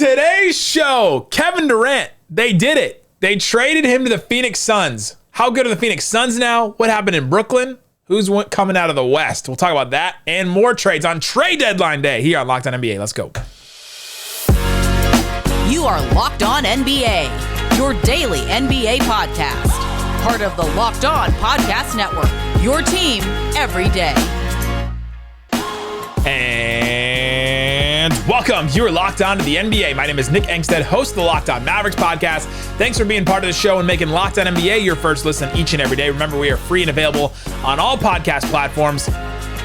today's show, Kevin Durant, they did it. They traded him to the Phoenix Suns. How good are the Phoenix Suns now? What happened in Brooklyn? Who's coming out of the West? We'll talk about that and more trades on trade deadline day here on Locked On NBA. Let's go. You are Locked On NBA, your daily NBA podcast. Part of the Locked On Podcast Network, your team every day. And welcome. You're Locked On to the NBA. My name is Nick Angstadt, host of the Locked On Mavericks podcast. Thanks for being part of the show and making Locked On NBA your first listen each and every day. Remember, we are free and available on all podcast platforms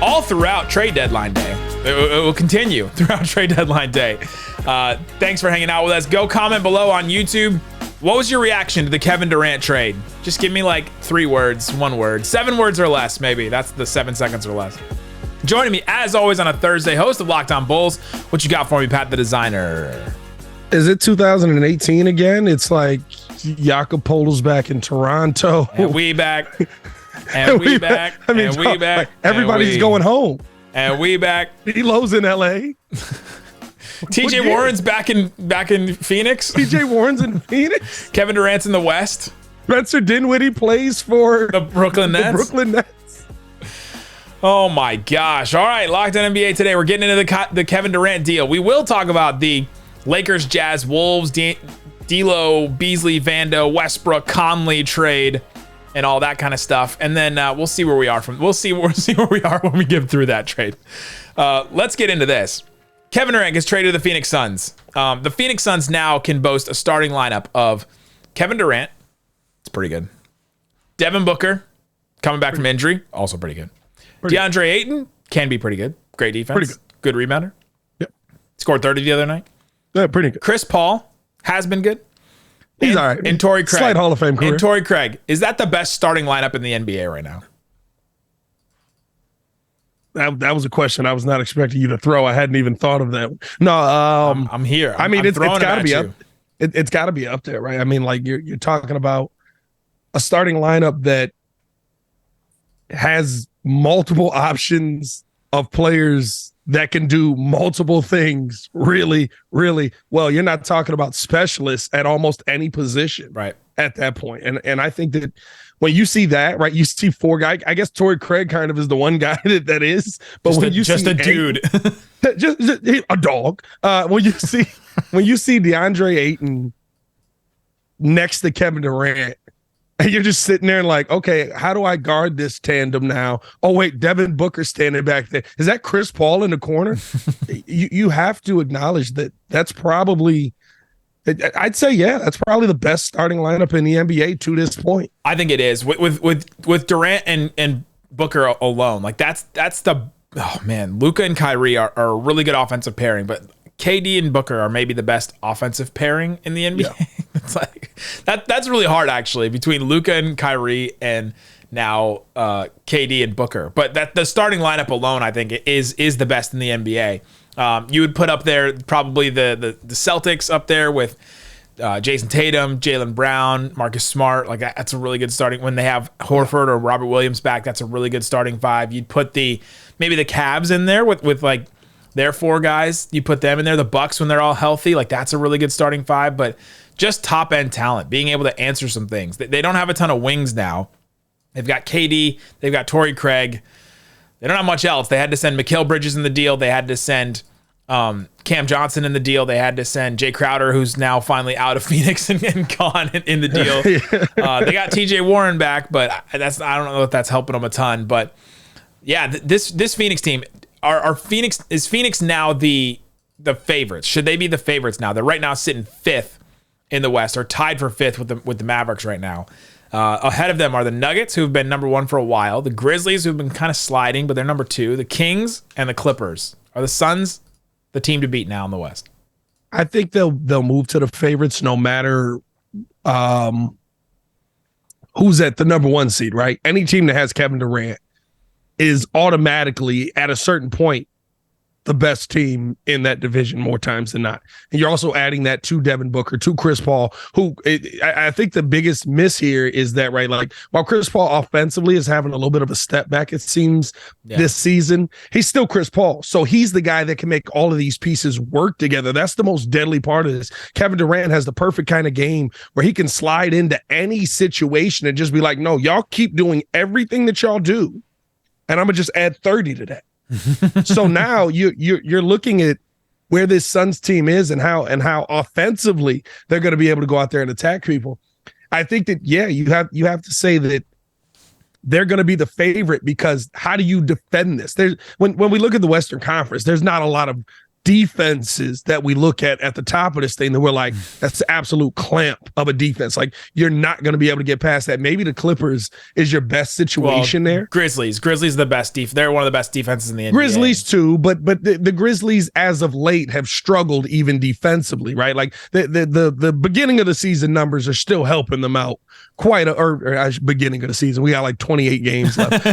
all throughout trade deadline day. It will continue throughout trade deadline day. Thanks for hanging out with us. Go comment below on YouTube. What was your reaction to the Kevin Durant trade? Just give me like 3 words, 1 word, 7 words or less, maybe. That's the 7 seconds or less. Joining me, as always, on a Thursday, host of Locked On Bulls. What you got for me, Pat the Designer? Is it 2018 again? It's like Jakob Poeltl's back in Toronto. And we back. And we back. I mean, and we back. Like everybody's going home. And we back. D'Lo's in LA. TJ Warren's back in Phoenix. TJ Warren's in Phoenix. Kevin Durant's in the West. Spencer Dinwiddie plays for the Brooklyn Nets. Oh my gosh. All right, Locked On NBA today. We're getting into the Kevin Durant deal. We will talk about the Lakers, Jazz, Wolves, D'Lo, Beasley, Vando, Westbrook, Conley trade and all that kind of stuff. And then we'll see where we are we'll see where we are when we get through that trade. Let's get into this. Kevin Durant gets traded to the Phoenix Suns. The Phoenix Suns now can boast a starting lineup of Kevin Durant. It's pretty good. Devin Booker, coming back from injury, also pretty good. Deandre Ayton can be pretty good. Great defense. Pretty good. Good rebounder. Yep. Scored 30 the other night. Yeah, pretty good. Chris Paul has been good. He's all right. And Torrey Craig. Slight Hall of Fame career. And Torrey Craig. Is that the best starting lineup in the NBA right now? That was a question I was not expecting you to throw. I hadn't even thought of that. No, I'm here. I mean, it's got to be you. up. It's got to be up there, right? I mean, like you're talking about a starting lineup that has multiple options of players that can do multiple things really, really well. You're not talking about specialists at almost any position, right? At that point. And I think that when you see that, right, you see 4 guys. I guess Torrey Craig kind of is the one guy that is, but just when you just see a dude, just a dog. When you see DeAndre Ayton next to Kevin Durant, and you're just sitting there and like, okay, how do I guard this tandem now? Oh, wait, Devin Booker standing back there. Is that Chris Paul in the corner? you have to acknowledge that that's probably, I'd say, yeah, that's probably the best starting lineup in the NBA to this point. I think it is. With Durant and Booker alone. Like that's the, oh man, Luka and Kyrie are a really good offensive pairing, but KD and Booker are maybe the best offensive pairing in the NBA. Yeah. It's like that's really hard actually between Luka and Kyrie and now KD and Booker. But that the starting lineup alone, I think, is the best in the NBA. You would put up there probably the Celtics up there with Jason Tatum, Jaylen Brown, Marcus Smart. Like that's a really good starting. When they have Horford or Robert Williams back, that's a really good starting 5. You'd put maybe the Cavs in there with like their 4 guys. You put them in there. The Bucks when they're all healthy, like that's a really good starting 5. But just top end talent, being able to answer some things. They don't have a ton of wings now. They've got KD, they've got Torrey Craig. They don't have much else. They had to send Mikal Bridges in the deal. They had to send Cam Johnson in the deal. They had to send Jay Crowder, who's now finally out of Phoenix and gone in the deal. They got TJ Warren back, but I don't know if that's helping them a ton. But yeah, this Phoenix team, is Phoenix now the favorites? Should they be the favorites now? They're right now sitting 5th in the West, or tied for 5th with the Mavericks right now. Ahead of them are the Nuggets, who've been number 1 for a while. The Grizzlies, who've been kind of sliding, but they're number 2. The Kings and the Clippers. Are the Suns the team to beat now in the West? I think they'll move to the favorites no matter who's at the number 1 seed, right? Any team that has Kevin Durant is automatically at a certain point the best team in that division more times than not. And you're also adding that to Devin Booker, to Chris Paul, who I think the biggest miss here is that, right, like while Chris Paul offensively is having a little bit of a step back, it seems, this season, he's still Chris Paul. So he's the guy that can make all of these pieces work together. That's the most deadly part of this. Kevin Durant has the perfect kind of game where he can slide into any situation and just be like, no, y'all keep doing everything that y'all do, and I'm going to just add 30 to that. So now you're looking at where this Suns team is and how offensively they're going to be able to go out there and attack people. I think that you have to say that they're going to be the favorite, because how do you defend this? There's when we look at the Western Conference, there's not a lot of defenses that we look at the top of this thing that we're like, that's the absolute clamp of a defense. Like, you're not going to be able to get past that. Maybe the Clippers is your best situation there. Grizzlies the best they're one of the best defenses in the NBA. Grizzlies too, but the Grizzlies as of late have struggled even defensively, right? Like the beginning of the season numbers are still helping them out beginning of the season. We got like 28 games left.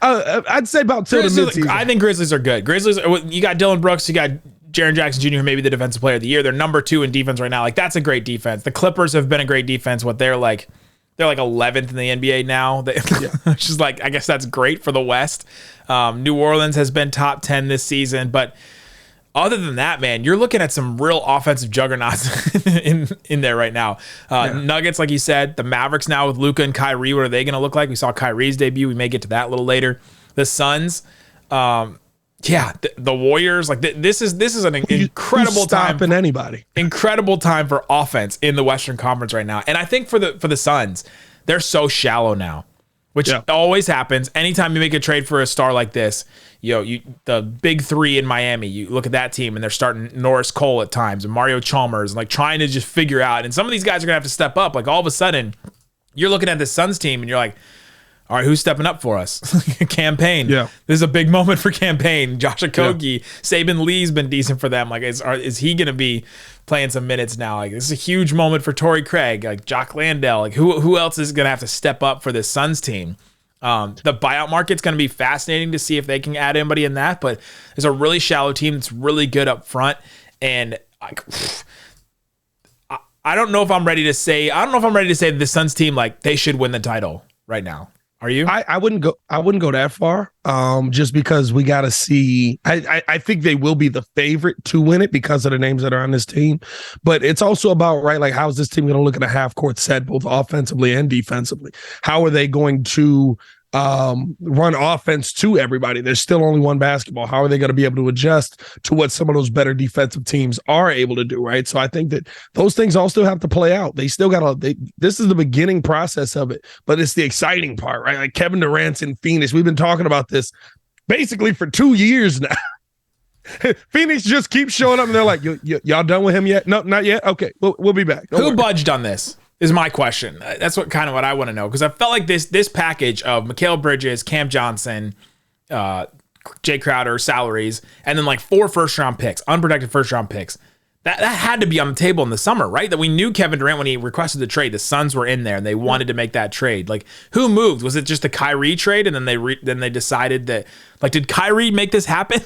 I'd say about till the midseason. I think Grizzlies are good. You got Dylan Brooks, you got Jaren Jackson Jr., who may be the defensive player of the year. They're number 2 in defense right now. Like, that's a great defense. The Clippers have been a great defense. They're like 11th in the NBA now. Which is like, I guess that's great for the West. New Orleans has been top 10 this season, but other than that, man, you're looking at some real offensive juggernauts in there right now. Nuggets, like you said, the Mavericks now with Luka and Kyrie. What are they going to look like? We saw Kyrie's debut. We may get to that a little later. The Suns, the Warriors. Like, this is an incredible time. Stopping anybody. Incredible time for offense in the Western Conference right now. And I think for the Suns, they're so shallow now, which always happens. Anytime you make a trade for a star like this, the big 3 in Miami, you look at that team and they're starting Norris Cole at times and Mario Chalmers and like trying to just figure out. And some of these guys are going to have to step up. Like, all of a sudden, you're looking at this Suns team and you're like, all right, who's stepping up for us? Campaign. Yeah. This is a big moment for Campaign. Josh Okogie, Saban Lee's been decent for them. Like, is he going to be playing some minutes now? Like, this is a huge moment for Torrey Craig, like Jock Landale. Like, who else is going to have to step up for this Suns team? The buyout market's going to be fascinating to see if they can add anybody in that, but there's a really shallow team that's really good up front. And I don't know if I'm ready to say that the Suns team, like, they should win the title right now. Are you? I wouldn't go that far. Just because we got to see. I think they will be the favorite to win it because of the names that are on this team. But it's also about, right, like, how is this team going to look at a half court set, both offensively and defensively? How are they going to run offense to everybody? There's still only one basketball. How are they going to be able to adjust to what some of those better defensive teams are able to do, right? So I think that those things all still have to play out. They still got to, this is the beginning process of it, but it's the exciting part, right? Like, Kevin Durant's in Phoenix. We've been talking about this basically for 2 years now. Phoenix just keeps showing up and they're like, y'all done with him yet? No, not yet. Okay, we'll be back. Who budged on this? Is my question. That's what I want to know, because I felt like this package of Mikal Bridges, Cam Johnson, Jay Crowder salaries, and then like 4 first-round picks, unprotected first-round picks. That had to be on the table in the summer, right? That we knew Kevin Durant, when he requested the trade, the Suns were in there and they wanted to make that trade. Like, who moved? Was it just the Kyrie trade, and then they decided that, like, did Kyrie make this happen?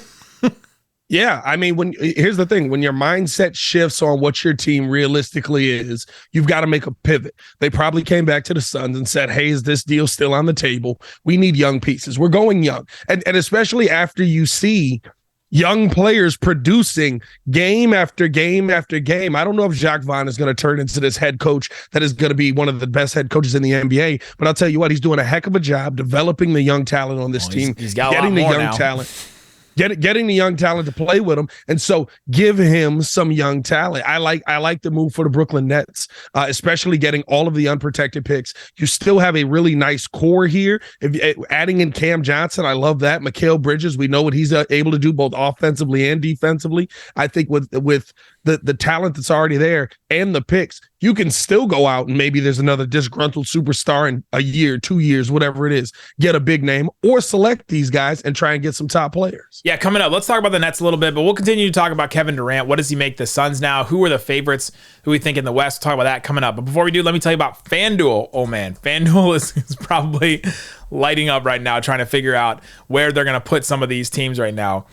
Yeah, I mean, here's the thing. When your mindset shifts on what your team realistically is, you've got to make a pivot. They probably came back to the Suns and said, hey, is this deal still on the table? We need young pieces. We're going young. And especially after you see young players producing game after game after game. I don't know if Jacques Vaughn is going to turn into this head coach that is going to be one of the best head coaches in the NBA. But I'll tell you what, he's doing a heck of a job developing the young talent on this team, he's got getting the young now. Talent. Getting the young talent to play with him, and so give him some young talent. I like the move for the Brooklyn Nets, especially getting all of the unprotected picks. You still have a really nice core here. Adding in Cam Johnson, I love that. Mikal Bridges, we know what he's able to do both offensively and defensively. I think with the talent that's already there and the picks, you can still go out and maybe there's another disgruntled superstar in a year, 2 years, whatever it is, get a big name, or select these guys and try and get some top players. Yeah, coming up, let's talk about the Nets a little bit, but we'll continue to talk about Kevin Durant. What does he make the Suns now? Who are the favorites? Who we think in the West? We'll talk about that coming up. But before we do, let me tell you about FanDuel. Oh man, FanDuel is probably lighting up right now, trying to figure out where they're going to put some of these teams right now.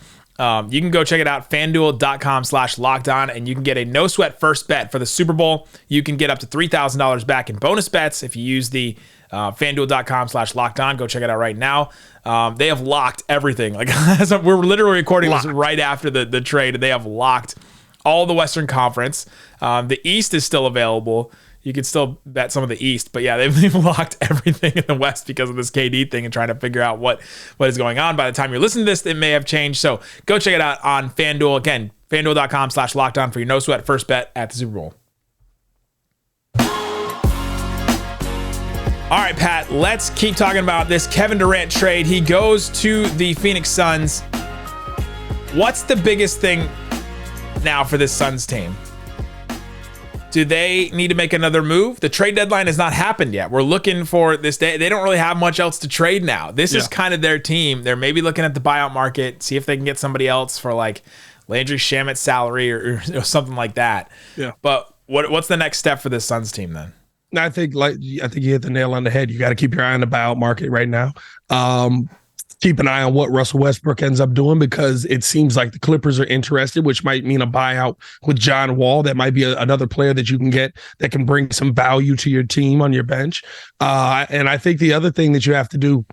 You can go check it out, FanDuel.com/lockedon, and you can get a no sweat first bet for the Super Bowl. You can get up to $3,000 back in bonus bets if you use the FanDuel.com/lockedon. Go check it out right now. They have locked everything. Like we're literally recording this right after the trade, and they have locked all the Western Conference. The East is still available. You could still bet some of the East, but yeah, they've locked everything in the West because of this KD thing and trying to figure out what is going on. By the time you're listening to this, it may have changed. So go check it out on FanDuel. Again, FanDuel.com/lockedon for your no sweat first bet at the Super Bowl. All right, Pat, let's keep talking about this Kevin Durant trade. He goes to the Phoenix Suns. What's the biggest thing now for this Suns team? Do they need to make another move? The trade deadline has not happened yet. We're looking for this day. They don't really have much else to trade now. This is kind of their team. They're maybe looking at the buyout market, see if they can get somebody else for like Landry Shamet's salary or something like that. Yeah. But what's the next step for this Suns team then? I think you hit the nail on the head. You got to keep your eye on the buyout market right now. Keep an eye on what Russell Westbrook ends up doing, because it seems like the Clippers are interested, which might mean a buyout with John Wall. That might be another player that you can get that can bring some value to your team on your bench. And I think the other thing that you have to do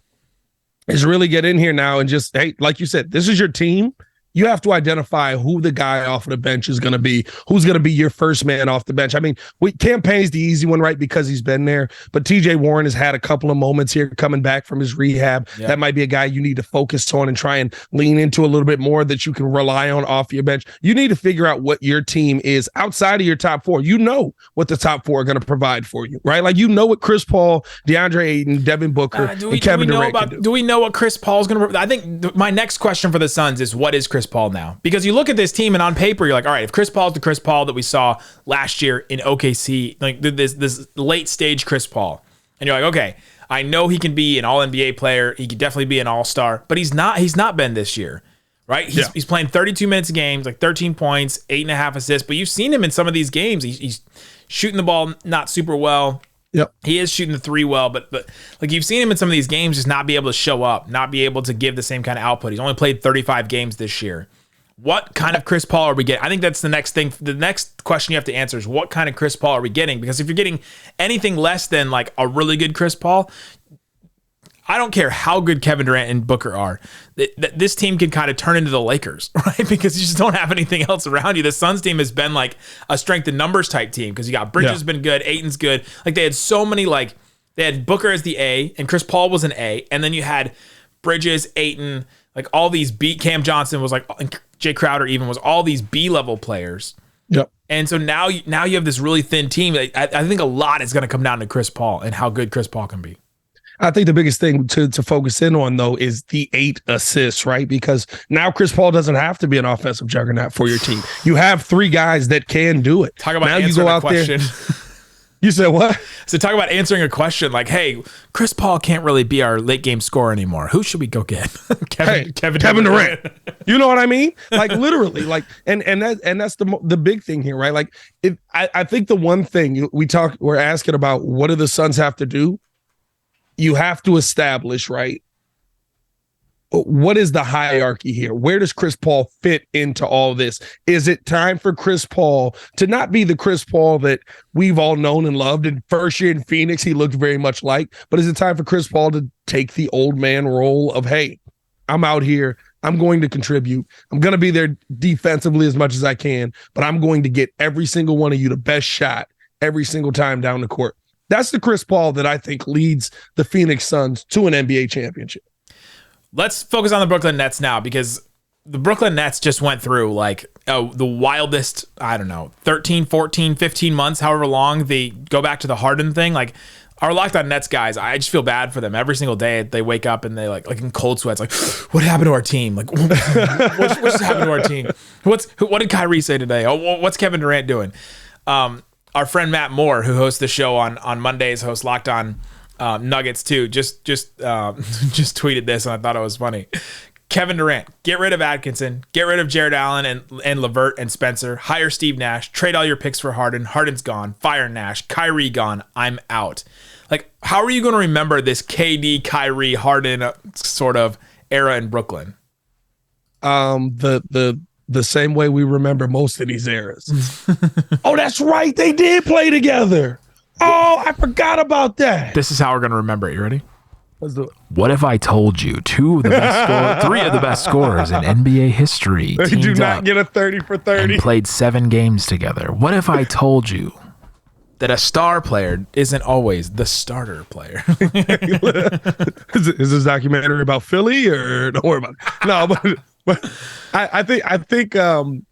is really get in here now and just, hey, like you said, this is your team. You have to identify who the guy off of the bench is going to be, who's going to be your first man off the bench. I mean, Campaign's the easy one, right? Because he's been there. But TJ Warren has had a couple of moments here coming back from his rehab. Yeah. That might be a guy you need to focus on and try and lean into a little bit more that you can rely on off your bench. You need to figure out what your team is outside of your top four. You know what the top four are going to provide for you, right? Like, you know what Chris Paul, DeAndre Ayton, Devin Booker, and Kevin Durant can do. Do we know what Chris Paul's going to provide? I think my next question for the Suns is, what is Chris Paul now? Because you look at this team and on paper you're like, all right, if Chris Paul's the Chris Paul that we saw last year in OKC, like this late stage Chris Paul, and you're like, okay, I know he can be an all NBA player, he could definitely be an all-star, but he's not been this year, right? He's playing 32 minutes a game, like 13 points, 8.5 assists, but you've seen him in some of these games. He's shooting the ball not super well. Yep. He is shooting the three well, but like, you've seen him in some of these games just not be able to show up, not be able to give the same kind of output. He's only played 35 games this year. What kind of Chris Paul are we getting? I think that's the next thing. The next question you have to answer is, what kind of Chris Paul are we getting? Because if you're getting anything less than like a really good Chris Paul, I don't care how good Kevin Durant and Booker are, this team can kind of turn into the Lakers, right? Because you just don't have anything else around you. The Suns team has been like a strength in numbers type team, because you got Bridges been good, Ayton's good. Like, they had so many, like, they had Booker as the A and Chris Paul was an A, and then you had Bridges, Ayton, like all these B. Cam Johnson was like, Jay Crowder even was all these B-level players. Yep. And so now you have this really thin team. I think a lot is going to come down to Chris Paul and how good Chris Paul can be. I think the biggest thing to focus in on, though, is the 8 assists, right? Because now Chris Paul doesn't have to be an offensive juggernaut for your team. You have 3 guys that can do it. Talk about now answering a question. You said what? So talk about answering a question like, hey, Chris Paul can't really be our late game scorer anymore. Who should we go get? Kevin Durant. You know what I mean? Like, literally, like, and that's the big thing here, right? Like, I think the one thing we're asking about, what do the Suns have to do? You have to establish, right, what is the hierarchy here? Where does Chris Paul fit into all this? Is it time for Chris Paul to not be the Chris Paul that we've all known and loved? In first year in Phoenix, he looked very much like, but is it time for Chris Paul to take the old man role of, hey, I'm out here, I'm going to contribute, I'm going to be there defensively as much as I can, but I'm going to get every single one of you the best shot every single time down the court? That's the Chris Paul that I think leads the Phoenix Suns to an NBA championship. Let's focus on the Brooklyn Nets now, because the Brooklyn Nets just went through like the wildest, I don't know, 13, 14, 15 months, however long. They go back to the Harden thing. Like, our Locked On Nets guys, I just feel bad for them. Every single day they wake up and they like in cold sweats, like, what happened to our team? Like, what just happened to our team? What did Kyrie say today? Oh, what's Kevin Durant doing? Our friend Matt Moore, who hosts the show on Mondays, hosts Locked On Nuggets too, just tweeted this, and I thought it was funny. Kevin Durant, get rid of Atkinson, get rid of Jared Allen and LeVert and Spencer, hire Steve Nash, trade all your picks for Harden. Harden's gone, fire Nash, Kyrie gone, I'm out. Like, how are you going to remember this KD, Kyrie, Harden sort of era in Brooklyn? the same way we remember most of these eras. Oh, that's right. They did play together. Oh, I forgot about that. This is how we're going to remember it. You ready? Let's do it. What if I told you three of the best scorers in NBA history They do teamed not up get a 30 for 30. and played 7 games together? What if I told you that a star player isn't always the starter player? Is this documentary about Philly or don't worry about it? No, but I think the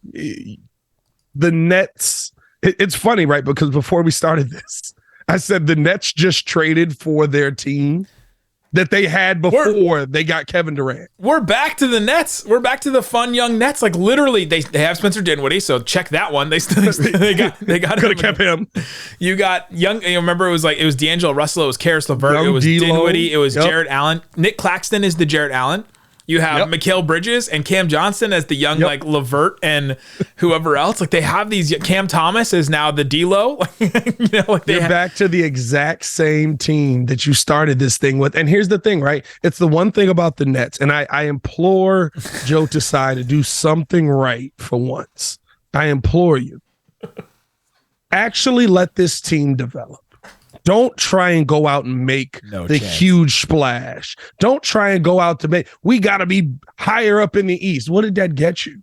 Nets. It's funny, right? Because before we started this, I said the Nets just traded for their team that they had before they got Kevin Durant. We're back to the Nets. We're back to the fun young Nets. Like literally, they have Spencer Dinwiddie, so check that one. They got could have kept him. You got young. You remember it was D'Angelo Russell, it was Karis LeVert, Young it was D'Lo. Dinwiddie, it was Jarrett Allen. Nick Claxton is the Jarrett Allen. You have Mikal Bridges and Cam Johnson as the young like LeVert and whoever else. Like they have these. Cam Thomas is now the D'Lo. They're back to the exact same team that you started this thing with. And here's the thing, right? It's the one thing about the Nets, and I implore Joe Tsai to do something right for once. I implore you. Actually, let this team develop. Don't try and go out and make huge splash. Don't try and go out to make, we got to be higher up in the East. What did that get you?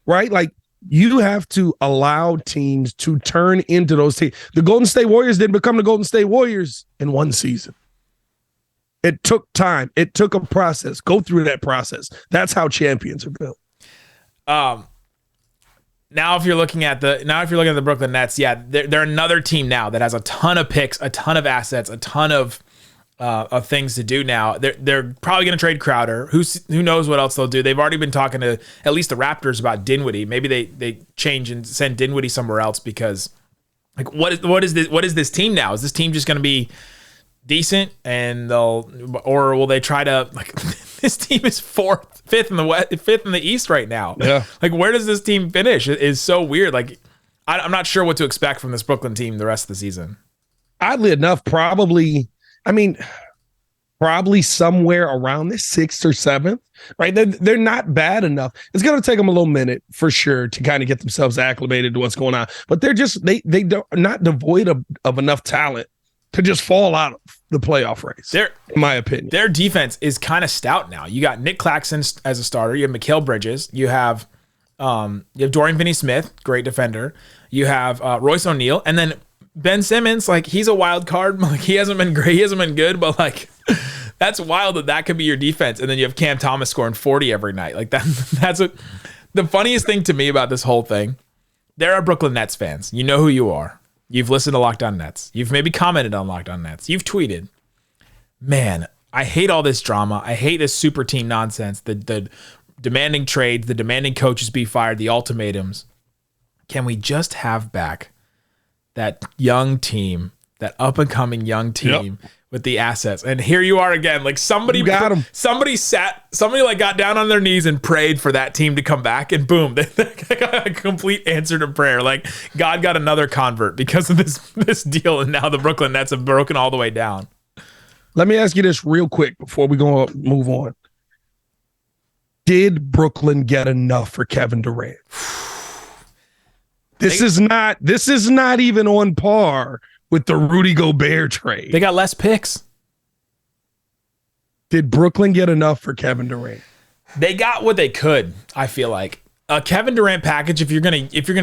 Right? Like, you have to allow teams to turn into those teams. The Golden State Warriors didn't become the Golden State Warriors in one season. It took time. It took a process. Go through that process. That's how champions are built. Now, if you're looking at the Brooklyn Nets, they're another team now that has a ton of picks, a ton of assets, a ton of things to do now. They're probably going to trade Crowder. Who knows what else they'll do? They've already been talking to at least the Raptors about Dinwiddie. Maybe they change and send Dinwiddie somewhere else because, like, what is this team now? Is this team just going to be decent or will they try to, like, this team is fifth in the East right now. Yeah. Like, where does this team finish? It is so weird. Like, I'm not sure what to expect from this Brooklyn team the rest of the season. Oddly enough, probably somewhere around the 6th or 7th, right? They're not bad enough. It's going to take them a little minute for sure to kind of get themselves acclimated to what's going on. But they're just, they don't, not devoid of enough talent to just fall out of the playoff race, in my opinion. Their defense is kind of stout now. You got Nick Claxton as a starter. You have Mikal Bridges. You have Dorian Finney-Smith, great defender. You have Royce O'Neal. And then Ben Simmons, like, he's a wild card. Like, he hasn't been great. He hasn't been good, but, like, that's wild that could be your defense. And then you have Cam Thomas scoring 40 every night. Like, that's what the funniest thing to me about this whole thing. There are Brooklyn Nets fans. You know who you are. You've listened to Locked On Nets. You've maybe commented on Locked On Nets. You've tweeted, man, I hate all this drama. I hate this super team nonsense. The demanding trades, the demanding coaches be fired, the ultimatums. Can we just have back that young team, that up-and-coming young team with the assets? And here you are again. Like, somebody got him. Somebody got down on their knees and prayed for that team to come back, and boom, they got a complete answer to prayer. Like, God got another convert because of this deal, and now the Brooklyn Nets have broken all the way down. Let me ask you this real quick before we go move on. Did Brooklyn get enough for Kevin Durant? This is not even on par with the Rudy Gobert trade. They got less picks. Did Brooklyn get enough for Kevin Durant? They got what they could, I feel like. A Kevin Durant package, if you're gonna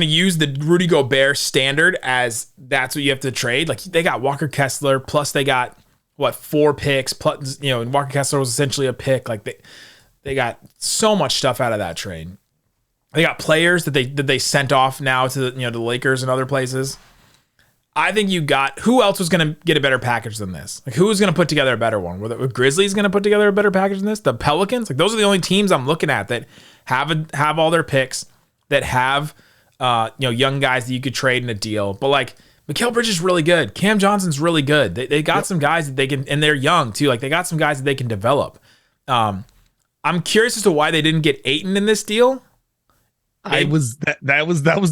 use the Rudy Gobert standard as that's what you have to trade, like, they got Walker Kessler, plus they got 4 picks, plus, and Walker Kessler was essentially a pick. Like, they got so much stuff out of that trade. They got players that they sent off now to the Lakers and other places. I think who else was going to get a better package than this? Like, who was going to put together a better one? Were the Grizzlies going to put together a better package than this? The Pelicans? Like, those are the only teams I'm looking at that have all their picks, that have young guys that you could trade in a deal. But, like, Mikal Bridges is really good. Cam Johnson's really good. They got some guys that they can, and they're young too. Like, they got some guys that they can develop. I'm curious as to why they didn't get Ayton in this deal. That was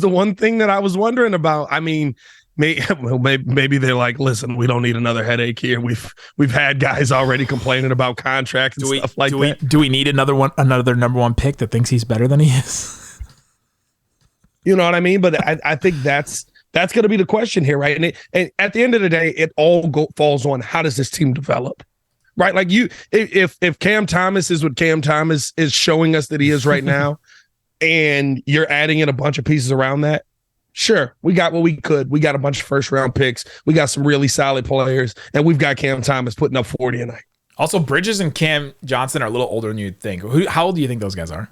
the one thing that I was wondering about. I mean, maybe they're like, listen, we don't need another headache here. We've had guys already complaining about contracts and stuff like that. Do we need another number one pick that thinks he's better than he is? You know what I mean? But I think that's going to be the question here, right? And at the end of the day, it all falls on how does this team develop, right? Like if Cam Thomas is what Cam Thomas is showing us that he is right now, and you're adding in a bunch of pieces around that, sure, we got what we could. We got a bunch of first round picks. We got some really solid players, and we've got Cam Thomas putting up 40 a night. Also, Bridges and Cam Johnson are a little older than you'd think. How old do you think those guys are?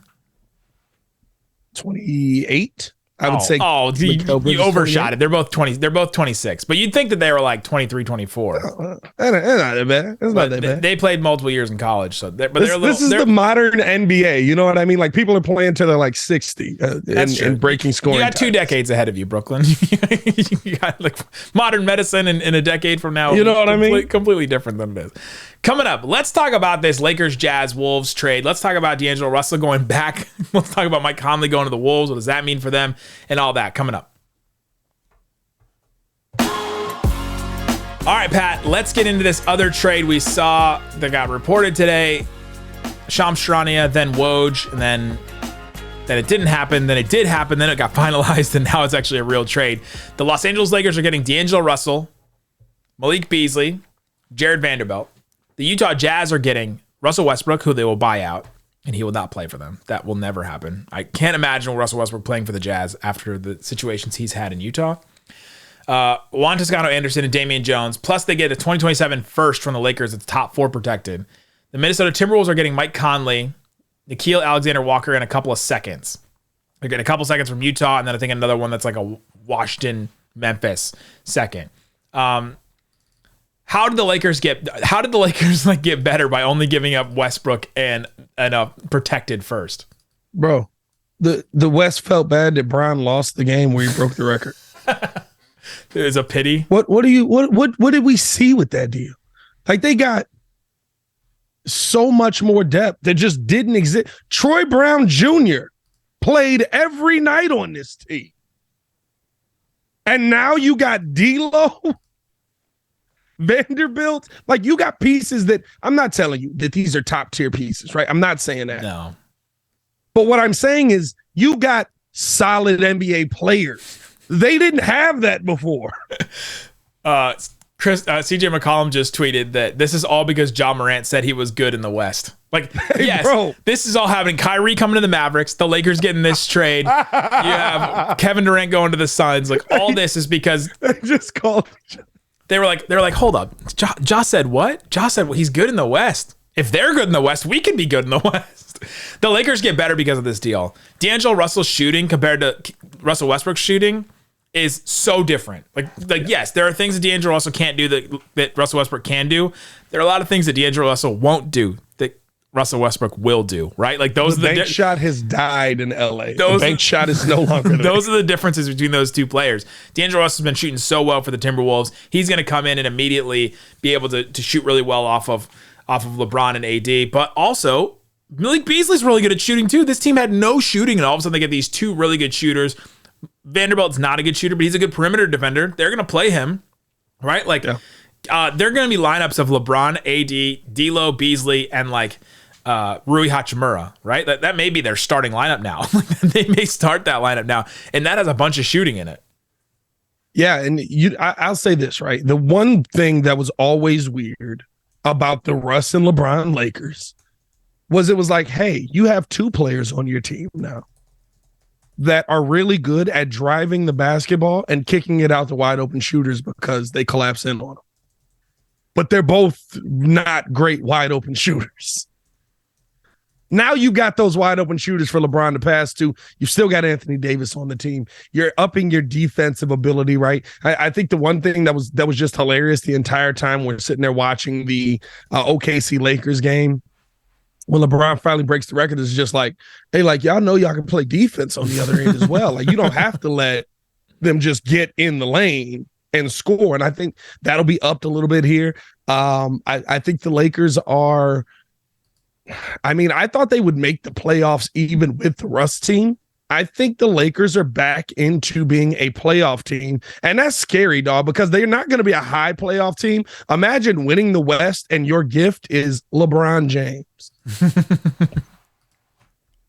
28. I would say. You overshot it. They're both 20. They're both 26. But you'd think that they were like 23, 24. That's not that bad. It's not that bad. They played multiple years in college, so this is the modern NBA. You know what I mean? Like people are playing till they're like 60 and breaking scoring. You got 2 decades ahead of you, Brooklyn. You got like modern medicine in a decade from now. You know what I mean? Completely different than it is. Coming up, let's talk about this Lakers, Jazz, Wolves trade. Let's talk about D'Angelo Russell going back. Let's talk about Mike Conley going to the Wolves. What does that mean for them? And all that coming up. All right, Pat, let's get into this other trade we saw that got reported today. Shams Charania, then Woj, and then it didn't happen. Then it did happen. Then it got finalized, and now it's actually a real trade. The Los Angeles Lakers are getting D'Angelo Russell, Malik Beasley, Jared Vanderbilt. The Utah Jazz are getting Russell Westbrook, who they will buy out, and he will not play for them. That will never happen. I can't imagine Russell Westbrook playing for the Jazz after the situations he's had in Utah. Juan Toscano-Anderson and Damian Jones, plus they get a 2027 first from the Lakers. It's top 4 protected. The Minnesota Timberwolves are getting Mike Conley, Nickeil Alexander-Walker, and a couple of seconds. They're getting a couple seconds from Utah, and then I think another one that's like a Washington, Memphis second. How did the Lakers get better by only giving up Westbrook and a protected first? Bro, the West felt bad that Bron lost the game where he broke the record. It was a pity. What did we see with that deal? Like they got so much more depth that just didn't exist. Troy Brown Jr. played every night on this team. And now you got D'Lo, Vanderbilt. Like you got pieces that I'm not telling you that these are top tier pieces, right? I'm not saying that. No. But what I'm saying is you got solid NBA players. They didn't have that before. CJ McCollum just tweeted that this is all because Ja Morant said he was good in the West. Like, hey, yes, bro. This is all happening. Kyrie coming to the Mavericks, the Lakers getting this trade. You have Kevin Durant going to the Suns. Like, all this is because they just called. They were like, hold up. Ja said what? Ja said he's good in the West. If they're good in the West, we can be good in the West. The Lakers get better because of this deal. D'Angelo Russell's shooting compared to Russell Westbrook's shooting is so different. Like yes, there are things that D'Angelo Russell can't do that Russell Westbrook can do. There are a lot of things that D'Angelo Russell won't do that Russell Westbrook will do, right? Like those the are the bank shot has died in LA. The bank shot is no longer there. Those are the differences between those two players. D'Angelo Russell's been shooting so well for the Timberwolves. He's going to come in and immediately be able to shoot really well off of LeBron and AD. But also, Malik Beasley's really good at shooting too. This team had no shooting, and all of a sudden they get these 2 really good shooters. Vanderbilt's not a good shooter, but he's a good perimeter defender. They're going to play him, right? Like, they're going to be lineups of LeBron, AD, D'Lo, Beasley, and like Rui Hachimura, right? That may be their starting lineup now. They may start that lineup now, and that has a bunch of shooting in it. Yeah, and I'll say this, right? The one thing that was always weird about the Russ and LeBron Lakers was it was like, hey, you have 2 players on your team now that are really good at driving the basketball and kicking it out to wide open shooters because they collapse in on them. But they're both not great wide open shooters. Now you got those wide open shooters for LeBron to pass to. You've still got Anthony Davis on the team. You're upping your defensive ability, right? I think the one thing that was just hilarious the entire time we're sitting there watching the OKC Lakers game, when LeBron finally breaks the record, is just like, hey, like y'all know y'all can play defense on the other end as well. Like you don't have to let them just get in the lane and score. And I think that'll be upped a little bit here. I think the Lakers are. I mean, I thought they would make the playoffs even with the Russ team. I think the Lakers are back into being a playoff team. And that's scary, dog, because they're not going to be a high playoff team. Imagine winning the West and your gift is LeBron James.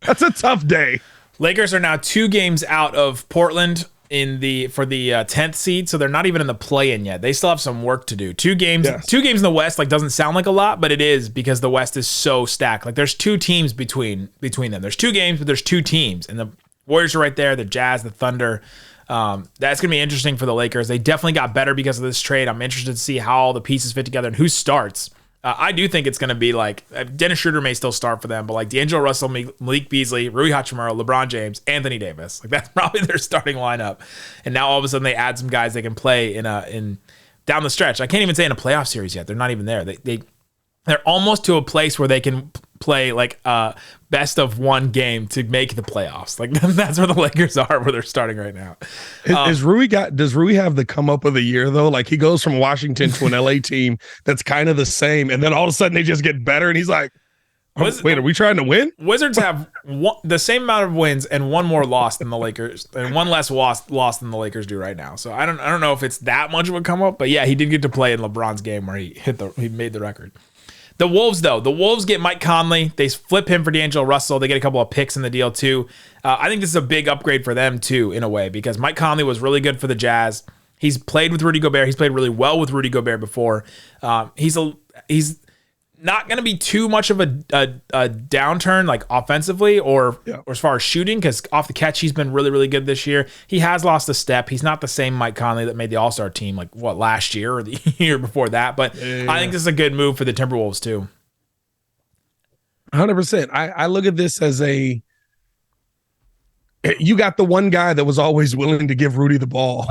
That's a tough day. Lakers are now 2 games out of Portland for the 10th seed, so they're not even in the play-in yet. They still have some work to do. 2 games, yes. 2 games in the West doesn't sound like a lot, but it is because the West is so stacked. Like there's 2 teams between them. There's 2 games, but there's 2 teams, and the Warriors are right there. The Jazz, the Thunder. That's gonna be interesting for the Lakers. They definitely got better because of this trade. I'm interested to see how all the pieces fit together and who starts. I do think it's going to be like Dennis Schroeder may still start for them, but like D'Angelo Russell, Malik Beasley, Rui Hachimura, LeBron James, Anthony Davis. Like that's probably their starting lineup. And now all of a sudden they add some guys they can play in down the stretch. I can't even say in a playoff series yet. They're not even there. They're almost to a place where they can play like best of 1 game to make the playoffs. Like that's where the Lakers are, where they're starting right now. Does Rui have the come up of the year though? Like he goes from Washington to an LA team that's kind of the same, and then all of a sudden they just get better, and he's like, wait, are we trying to win? Wizards have the same amount of wins and 1 more loss than the Lakers, and 1 less loss than the Lakers do right now. So I don't know if it's that much of a come up, but yeah, he did get to play in LeBron's game where he made the record. The Wolves, though. The Wolves get Mike Conley. They flip him for D'Angelo Russell. They get a couple of picks in the deal, too. I think this is a big upgrade for them, too, in a way, because Mike Conley was really good for the Jazz. He's played with Rudy Gobert. He's played really well with Rudy Gobert before. He's not going to be too much of a downturn, like offensively or as far as shooting, because off the catch, he's been really, really good this year. He has lost a step. He's not the same Mike Conley that made the All-Star team, like, last year or the year before that. But I think this is a good move for the Timberwolves, too. 100%. I look at this as you got the one guy that was always willing to give Rudy the ball.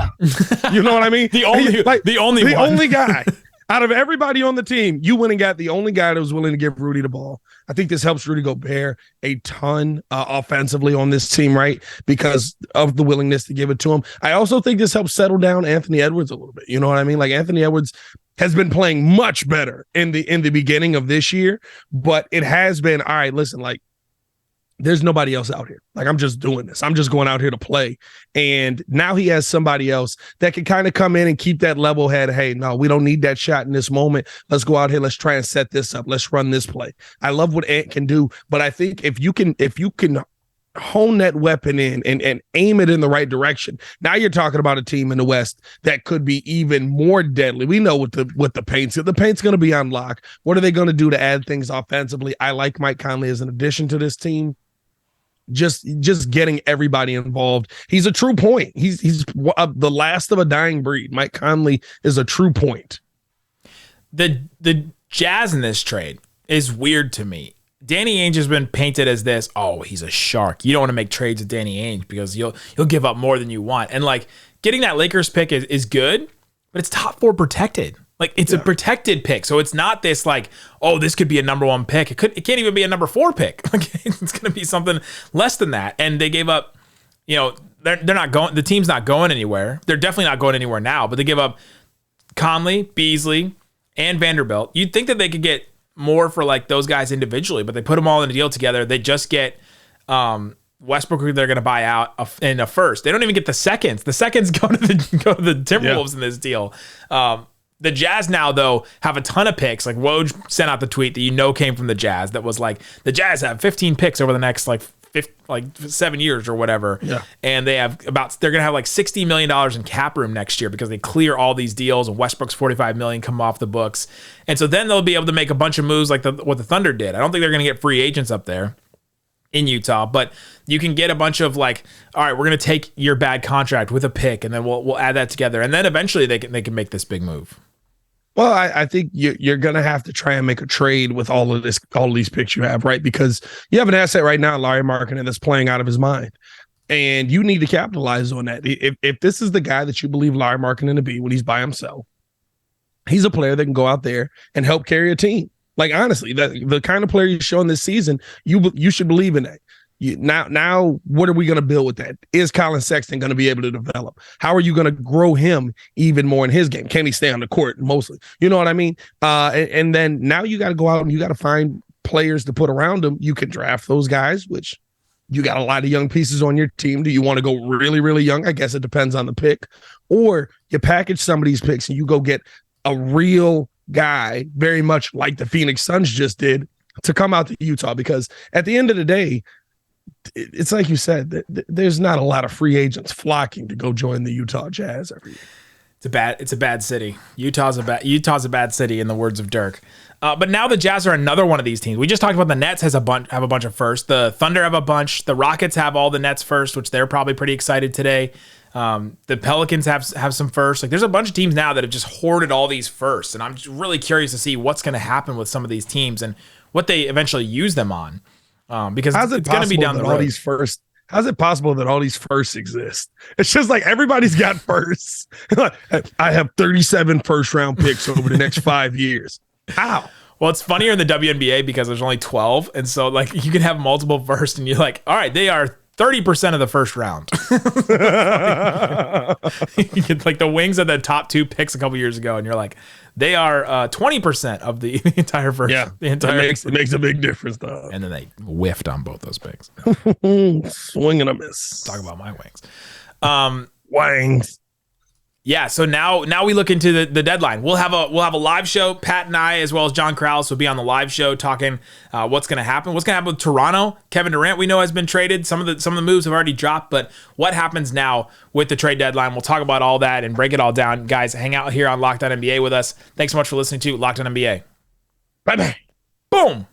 You know what I mean? the only guy. Out of everybody on the team, you went and got the only guy that was willing to give Rudy the ball. I think this helps Rudy Gobert a ton offensively on this team, right? Because of the willingness to give it to him. I also think this helps settle down Anthony Edwards a little bit. You know what I mean? Like Anthony Edwards has been playing much better in the beginning of this year, but it has been, all right, listen, like, there's nobody else out here. Like, I'm just doing this. I'm just going out here to play. And now he has somebody else that can kind of come in and keep that level head. Hey, no, we don't need that shot in this moment. Let's go out here. Let's try and set this up. Let's run this play. I love what Ant can do. But I think if you can hone that weapon in and aim it in the right direction, now you're talking about a team in the West that could be even more deadly. We know what the paint's going to be on lock. What are they going to do to add things offensively? I like Mike Conley as an addition to this team. Just getting everybody involved. He's a true point. He's the last of a dying breed. Mike Conley is a true point. The Jazz in this trade is weird to me. Danny Ainge has been painted as this, oh, he's a shark. You don't want to make trades with Danny Ainge because you'll give up more than you want. And like getting that Lakers pick is good, but it's top 4 protected. Like it's a protected pick. So it's not this like, oh, this could be a number 1 pick. It can't even be a number 4 pick. Like it's going to be something less than that. And they gave up, they're not going, the team's not going anywhere. They're definitely not going anywhere now, but they give up Conley, Beasley, and Vanderbilt. You'd think that they could get more for like those guys individually, but they put them all in a deal together. They just get Westbrook, who they're going to buy out in a first. They don't even get the seconds. The seconds go to the Timberwolves in this deal. The Jazz now, though, have a ton of picks. Like Woj sent out the tweet that came from the Jazz that was like, the Jazz have 15 picks over the next 7 years or whatever. Yeah. And they're going to have like $60 million in cap room next year because they clear all these deals and Westbrook's $45 million come off the books. And so then they'll be able to make a bunch of moves like what the Thunder did. I don't think they're going to get free agents up there in Utah, but you can get a bunch of like, all right, we're going to take your bad contract with a pick and then we'll add that together. And then eventually they can make this big move. Well, I think you're going to have to try and make a trade with all of these picks you have, right? Because you have an asset right now, Larry Markkinen, that's playing out of his mind. And you need to capitalize on that. If this is the guy that you believe Larry Markkinen to be when he's by himself, he's a player that can go out there and help carry a team. Like, honestly, the kind of player you're showing this season, you should believe in that. Now, what are we going to build with that? Is Colin Sexton going to be able to develop? How are you going to grow him even more in his game? Can he stay on the court mostly? You know what I mean? And then now you got to go out and you got to find players to put around him. You can draft those guys, which you got a lot of young pieces on your team. Do you want to go really, really young? I guess it depends on the pick. Or you package some of these picks and you go get a real guy, very much like the Phoenix Suns just did, to come out to Utah. Because at the end of the day, it's like you said, there's not a lot of free agents flocking to go join the Utah Jazz every year. It's a bad city. Utah's a bad city, in the words of Dirk. But now the Jazz are another one of these teams. We just talked about the Nets have a bunch of firsts. The Thunder have a bunch. The Rockets have all the Nets first, which they're probably pretty excited today. The Pelicans have some firsts. Like, there's a bunch of teams now that have just hoarded all these firsts, and I'm just really curious to see what's going to happen with some of these teams and what they eventually use them on. Because it's going to be down the road. How's it possible that all these firsts exist? It's just like everybody's got firsts. I have 37 first round picks over the next 5 years. How? Well, it's funnier in the WNBA because there's only 12. And so, like, you can have multiple firsts and you're like, all right, they are 30% of the first round. You get, like, the Wings of the top 2 picks a couple years ago, and you're like, they are 20% of the entire first. Yeah, it makes a big difference, though. And then they whiffed on both those picks. Swing and a miss. Talk about my Wings. Wings. Yeah, so now we look into the deadline. We'll have a live show. Pat and I, as well as John Krause, will be on the live show talking what's going to happen. What's going to happen with Toronto? Kevin Durant, we know, has been traded. Some of the moves have already dropped, but what happens now with the trade deadline? We'll talk about all that and break it all down. Guys, hang out here on Locked On NBA with us. Thanks so much for listening to Locked On NBA. Bye-bye. Boom.